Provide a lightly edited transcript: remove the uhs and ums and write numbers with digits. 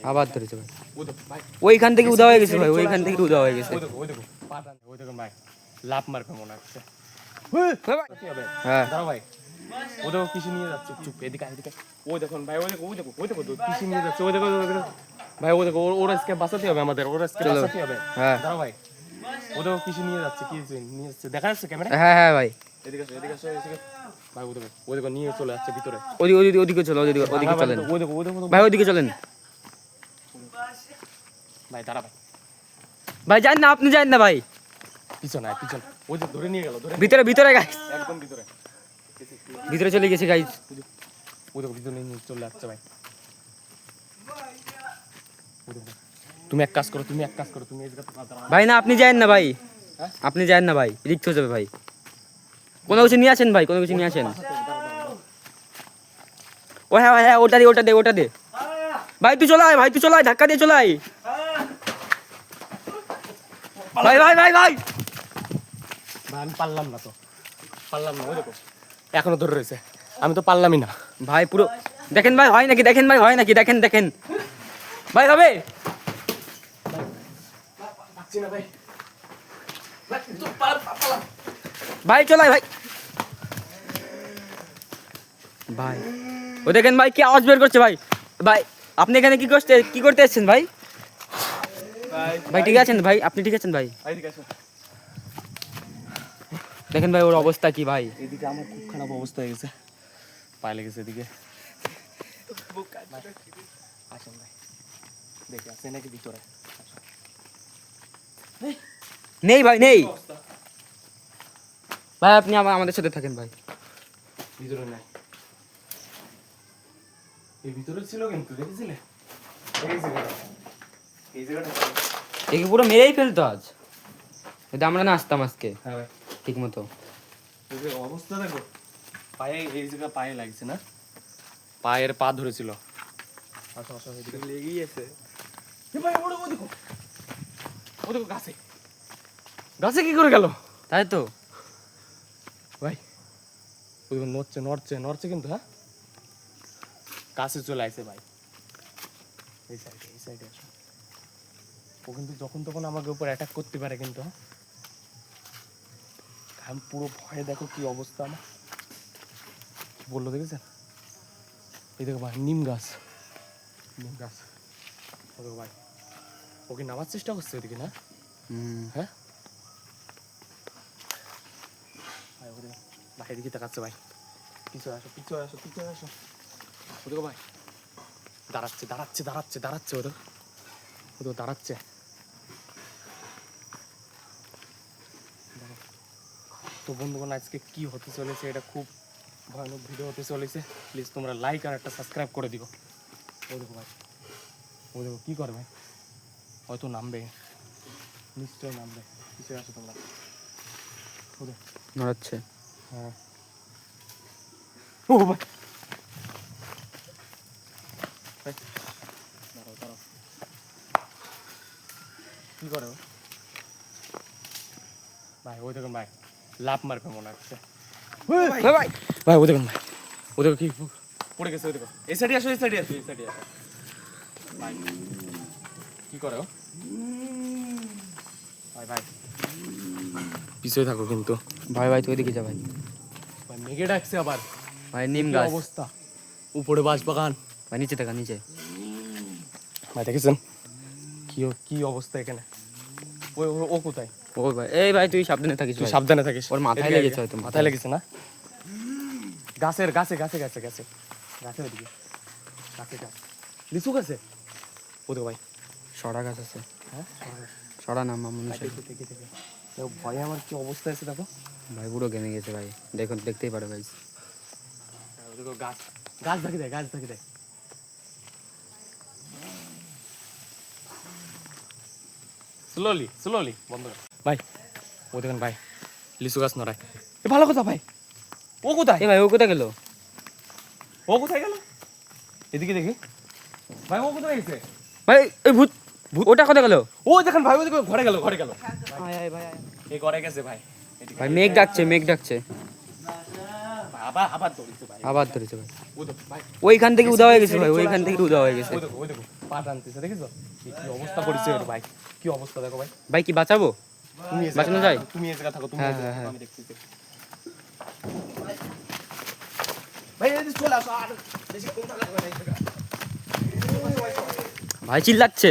আবার ধরেছে ভাই, ওইখান থেকে উদা হয়ে গেছে ভাই, ওইখান থেকে উদা হয়ে গেছে। ওই দেখুন ভাই, লাভ মারবে মনে হচ্ছে। হ্যাঁ ভাই ও দেখো কৃষি নিয়ে যাচ্ছে, চুপ এদিকে এদিকে। ওই দেখুন ভাই, ওই দেখো ওই দেখো ওই দেখো কৃষি নিয়ে যাচ্ছে, ওই দেখো ভাই, ও দেখো ওরা আজকে বাঁচাতে হবে আমাদের, ওরা আজকে বাঁচাতে হবে। হ্যাঁ দাঁড়াও ভাই, ও দেখো কৃষি নিয়ে যাচ্ছে, কি নিয়ে যাচ্ছে দেখা যাচ্ছে ক্যামেরা? হ্যাঁ হ্যাঁ ভাই, এদিকে আসো এদিকে আসো এদিকে ভাই, ও দেখো নিয়ে চলে যাচ্ছে ভিতরে। ওদিকে চলো, ওদিকে চলেন ও দেখো ও দেখো ভাই, ওদিকে চলেন ভাই, দাঁড়া ভাই, ভাই, যান না আপনি, যান না ভাই, পিছনে পিছনে, ওই যে ধরে নিয়ে গেল, ধরে ভিতরে ভিতরে গাইস, একদম ভিতরে ভিতরে চলে গেছে গাইস। ও দেখো ভিতরে নিয়ে চলে যাচ্ছে ভাই। ও দেখো, তুমি এক কাজ করো, তুমি এই জায়গাতে দাঁড়াও ভাই না আপনি যান না ভাই, হ্যাঁ? আপনি যান না ভাই, রিক্স হয়ে যাবে ভাই, কোনো কিছু নিয়ে আসেন ভাই, কোনো কিছু নিয়ে আসেন। ও হ্যাঁ হ্যাঁ, ওটা দে ভাই, তুই চলাই ভাই, তুই চলাই, ধাক্কা দিয়ে চলাই ভাই ভাই ভাই ভাই ভাই, আমি পারলাম না, ওই দেখো এখনো ধরে রয়েছে, আমি তো পারলামই না ভাই, পুরো দেখেন ভাই, হয় নাকি দেখেন ভাই, হয় নাকি দেখেন দেখেন ভাই, হবে ভাই, চলাই ভাই, ভাই ও দেখেন ভাই, কি আওয়াজ বের করছে ভাই। ভাই আপনি এখানে কি করতে এসেছেন ভাই? ভাই ঠিক আছেন ভাই, আপনি ঠিক আছেন ভাই? দেখেন ভাই ওর অবস্থা কি ভাই, এদিকে আমার খুব খারাপ অবস্থা হয়ে গেছে, পায়ে লেগেছে এদিকে। আসেন ভাই, দেখে আছে নাকি ভিতরে? নেই ভাই নেই ভাই, আপনি আমাদের সাথে থাকেন ভাই। ভিতরে নাই, এই ভিতরে ছিল কিন্তু দেখেছিলে, এই জায়গাটা একে পুরো মেরেই ফেলতো আজ, যদি আমরা না আসতাম আজকে হ্যাঁ ভাই, ঠিক মতো। অবস্থা দেখো, পায়ে এই জায়গা পায়ে লাগছে না, পায়ের পা ধরেছিল। আসো আসো, এদিকে লেগেই আছে ভাই। ও দেখো গাছে কি করে গেল? তাই তো ভাই ওই নড়ছে কিন্তু, হ্যাঁ কাছে চলে আসে ভাই, এই সাইডে আসো। ও কিন্তু যখন তখন আমাকে উপর অ্যাটাক করতে পারে কিন্তু, হ্যাঁ আমি পুরো ভয়ে, দেখো কি অবস্থা আমার, বললো দেখেছেন? এই দেখো ভাই, নিম গাছ ও দেখো ভাই, ওকে নামার চেষ্টা করছে ওদিকে না, হ্যাঁ ভাই, ওরে ভাই এদিকে তাকাচ্ছে ভাই, পিছনে আসো ও দেখো ভাই, দাঁড়াচ্ছে ও দেখো দাঁড়াচ্ছে। তো বন্ধুগণ, আজকে কি হতে চলেছে, এটা খুব ভয়ানক ভিডিও হতে চলেছে। প্লিজ তোমরা লাইক আর একটা সাবস্ক্রাইব করে দিও। ও দেখো ভাই, ও দেখো কি করে ভাই, হয়তো নামবে, নিশ্চয় নামবে, পিছিয়ে আসো তোমরা। ও দেখো নড়াচ্ছে, হ্যাঁ, ও ভাই দাঁড়াও কি করে ও ভাই? ওই দেখুন ভাই, লাভ মারবে মনে হচ্ছে ভাই, ও দেখুন ভাই, ও দেখো কি পড়ে গেছে, ওই দেখো এই সাইডে আসো ভাই, কি করে ও ভাই পিছিয়ে থাকো কিন্তু ভাই ভাই তুই ওইদিকে যা ভাই, ভাই, মেঘে ডাকছে আবার ভাই নিম কি গাছ অবস্থা, উপরে বাঁশবাগান ভাই, নিচে থাকা নিচে ভাই, দেখেছেন কি অবস্থা এখানে? ও কোথায়? ও ভাই, এই ভাই তুই সাবধানে থাকিস তুই ভাই, সাবধানে থাকিস, ওর মাথায় লেগেছে হয়তো, মাথায় লেগেছে না, গাছে ওদিকে গাছ, লিচু গাছে, ও দেখো ভাই, সরা গাছ আছে, হ্যাঁ সরা নাম মনে হয়। দেখো ভয়ে আমার কি অবস্থা আছে, দেখো ভাই পুরো ঘেমে গেছে ভাই, দেখতেই পারো ভাই। দেখো গাছ ধাকি দেয় স্লোলি বন্ধ কর ভাই। ও দেখেন ভাই, লিচু গাছ নড়ায়, এ ভালো কথা ভাই। ও কোথায়? এ ভাই ও কোথায় গেল? এদিকে দেখি ভাই, ও কোথায় গেছে ভাই এই ভূত, ওটা কোথায় গেল? ও দেখেন ভাই, ওদিকে ঘরে গেল ভাই এই ঘরে গেছে ভাই। ভাই মেঘ ডাকছে আবার ধরেছে ভাই, আবার ধরেছে ভাই, ও দেখো ভাই, ওইখান থেকে উদা হয়ে গেছে ভাই, ওইখান থেকে উদা হয়ে গেছে। ও দেখো পা টানতেছে, দেখেছো কি অবস্থা করেছে ওর ভাই, কি অবস্থা দেখো ভাই। ভাই কি বাঁচাবো? তুমি এসে বাঁচানো যায়? তুমি এসে থাকো, তুমি হ্যাঁ, এসে হ্যাঁ, থাকো, হ্যাঁ। আমি দেখতেছি। ভাই এই যে চলে আসো, আর বেশি কোন থাকা যাবে না এই জায়গায়। ভাই চিল্লাচ্ছে।